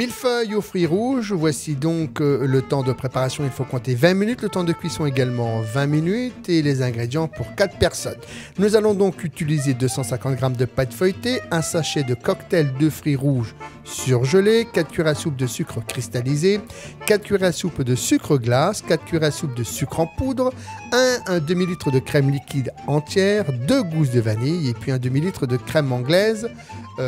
Millefeuille aux fruits rouges, voici donc le temps de préparation, il faut compter 20 minutes, le temps de cuisson également 20 minutes et les ingrédients pour 4 personnes. Nous allons donc utiliser 250 g de pâte feuilletée, un sachet de cocktail de fruits rouges surgelés, 4 cuillères à soupe de sucre cristallisé, 4 cuillères à soupe de sucre glace, 4 cuillères à soupe de sucre en poudre, un demi-litre de crème liquide entière, 2 gousses de vanille et puis un demi-litre de crème anglaise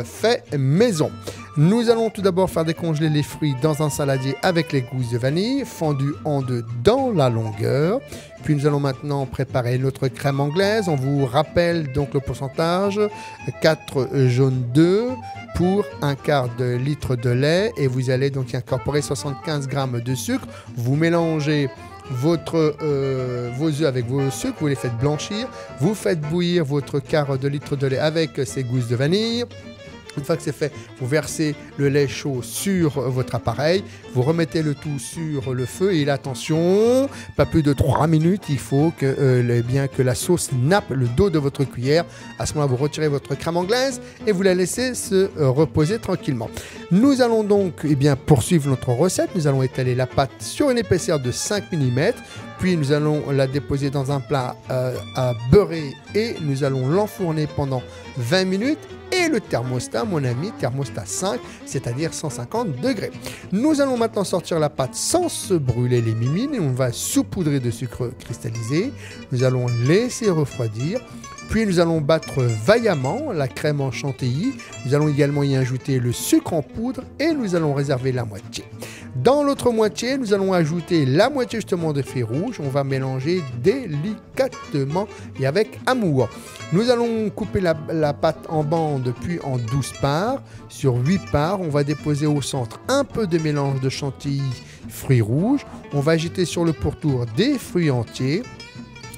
fait maison. Nous allons tout d'abord faire décongeler les fruits dans un saladier avec les gousses de vanille, fendues en deux dans la longueur. Puis nous allons maintenant préparer notre crème anglaise. On vous rappelle donc le pourcentage, 4 jaunes d'œufs pour un quart de litre de lait. Et vous allez donc incorporer 75 g de sucre. Vous mélangez vos œufs avec vos sucres, vous les faites blanchir. Vous faites bouillir votre quart de litre de lait avec ces gousses de vanille. Une fois que c'est fait, vous versez le lait chaud sur votre appareil, vous remettez le tout sur le feu et attention, pas plus de 3 minutes, il faut que la sauce nappe le dos de votre cuillère. À ce moment-là, vous retirez votre crème anglaise et vous la laissez se reposer tranquillement. Nous allons donc poursuivre notre recette. Nous allons étaler la pâte sur une épaisseur de 5 mm. Puis nous allons la déposer dans un plat à beurrer et nous allons l'enfourner pendant 20 minutes. Et le thermostat, mon ami, thermostat 5, c'est-à-dire 150 degrés. Nous allons maintenant sortir la pâte sans se brûler les mimines et on va saupoudrer de sucre cristallisé. Nous allons laisser refroidir. Puis nous allons battre vaillamment la crème en chantilly. Nous allons également y ajouter le sucre en poudre et nous allons réserver la moitié. Dans l'autre moitié, nous allons ajouter la moitié justement de fruits rouges. On va mélanger délicatement et avec amour. Nous allons couper la pâte en bandes puis en 12 parts. Sur 8 parts, on va déposer au centre un peu de mélange de chantilly fruits rouges. On va agiter sur le pourtour des fruits entiers.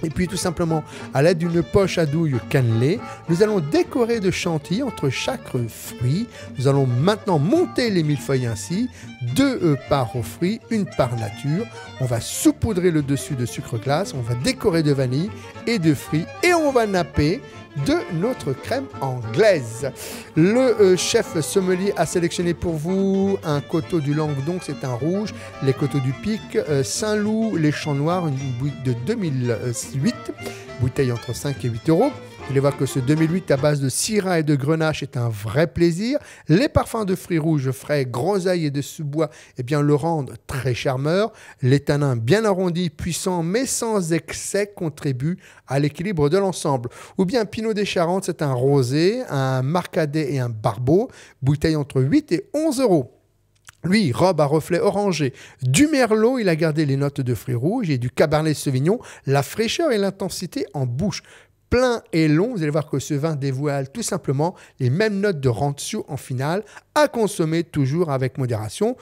Et puis tout simplement, à l'aide d'une poche à douille cannelée, nous allons décorer de chantilly entre chaque fruit. Nous allons maintenant monter les millefeuilles ainsi, 2 parts aux fruits, 1 part nature. On va saupoudrer le dessus de sucre glace, on va décorer de vanille et de fruits et on va napper de notre crème anglaise. Le chef sommelier a sélectionné pour vous un coteau du Languedoc, c'est un rouge, les coteaux du Pic, Saint-Loup, les Champs Noirs, une bouteille de 2008, bouteille entre 5 et 8 euros. Vous allez voir que ce 2008 à base de syrah et de grenache est un vrai plaisir. Les parfums de fruits rouges frais, groseille et de sous-bois le rendent très charmeur. Les tanins bien arrondis, puissants mais sans excès contribuent à l'équilibre de l'ensemble. Ou bien Pinot des Charentes, c'est un rosé, un marcadet et un barbeau. Bouteille entre 8 et 11 euros. Lui, robe à reflets orangés. Du merlot, il a gardé les notes de fruits rouges et du cabernet sauvignon, la fraîcheur et l'intensité en bouche. Plein et long, vous allez voir que ce vin dévoile tout simplement les mêmes notes de rancio en finale, à consommer toujours avec modération.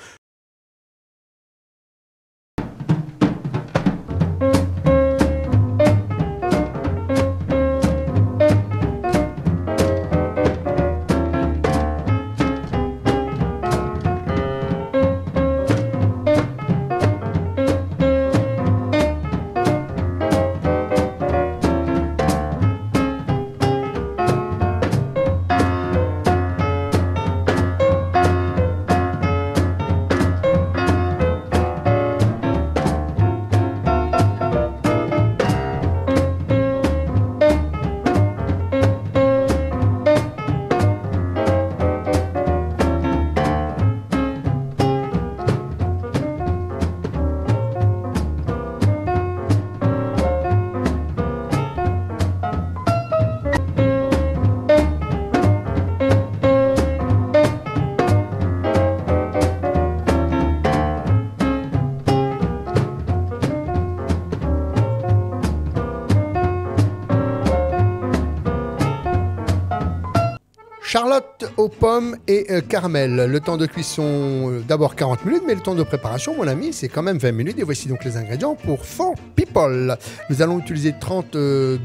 Charlotte aux pommes et caramel. Le temps de cuisson, d'abord 40 minutes, mais le temps de préparation, mon ami, c'est quand même 20 minutes. Et voici donc les ingrédients pour 4 people. Nous allons utiliser 30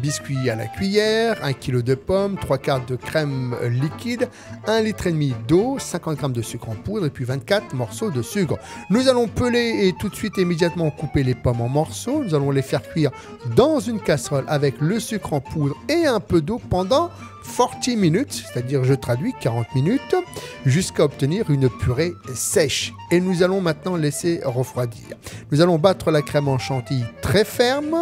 biscuits à la cuillère, 1 kg de pommes, 3 quarts de crème liquide, 1,5 litre d'eau, 50 g de sucre en poudre et puis 24 morceaux de sucre. Nous allons peler et tout de suite immédiatement couper les pommes en morceaux. Nous allons les faire cuire dans une casserole avec le sucre en poudre et un peu d'eau pendant 40 minutes, c'est-à-dire je traduis 40 minutes jusqu'à obtenir une purée sèche. Et nous allons maintenant laisser refroidir. Nous allons battre la crème en chantilly très ferme.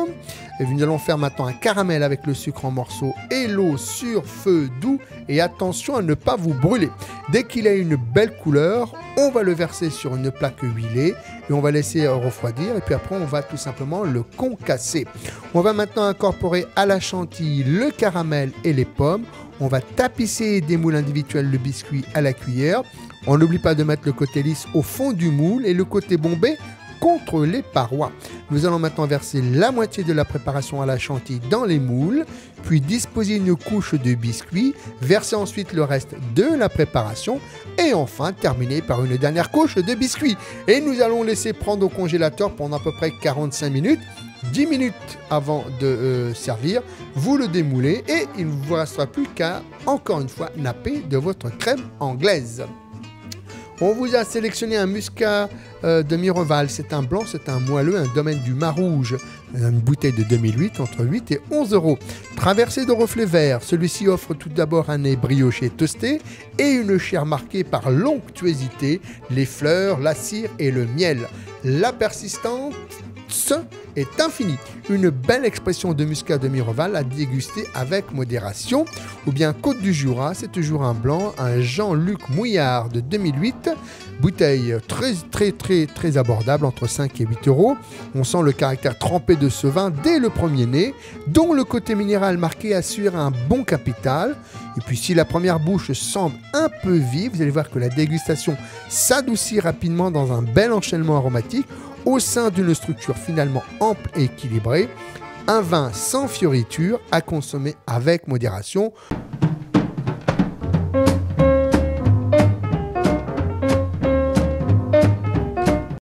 Et nous allons faire maintenant un caramel avec le sucre en morceaux et l'eau sur feu doux. Et attention à ne pas vous brûler. Dès qu'il a une belle couleur, on va le verser sur une plaque huilée et on va laisser refroidir. Et puis après, on va tout simplement le concasser. On va maintenant incorporer à la chantilly le caramel et les pommes. On va tapisser des moules individuels le biscuit à la cuillère. On n'oublie pas de mettre le côté lisse au fond du moule et le côté bombé contre les parois. Nous allons maintenant verser la moitié de la préparation à la chantilly dans les moules, puis disposer une couche de biscuit, verser ensuite le reste de la préparation et enfin terminer par une dernière couche de biscuit. Et nous allons laisser prendre au congélateur pendant à peu près 45 minutes. 10 minutes avant de servir, vous le démoulez et il ne vous restera plus qu'à, encore une fois, napper de votre crème anglaise. On vous a sélectionné un muscat de Mireval. C'est un blanc, c'est un moelleux, un domaine du Marouge. Une bouteille de 2008 entre 8 et 11 euros. Traversé de reflets verts, celui-ci offre tout d'abord un nez brioché toasté et une chair marquée par l'onctuosité, les fleurs, la cire et le miel. La persistance est infinie. Une belle expression de muscat de Mireval à déguster avec modération. Ou bien Côte du Jura, c'est toujours un blanc, un Jean-Luc Mouillard de 2008. Bouteille très abordable, entre 5 et 8 euros. On sent le caractère trempé de ce vin dès le premier nez, dont le côté minéral marqué assure un bon capital. Et puis si la première bouche semble un peu vive, vous allez voir que la dégustation s'adoucit rapidement dans un bel enchaînement aromatique au sein d'une structure finalement ample et équilibrée. Un vin sans fioriture à consommer avec modération.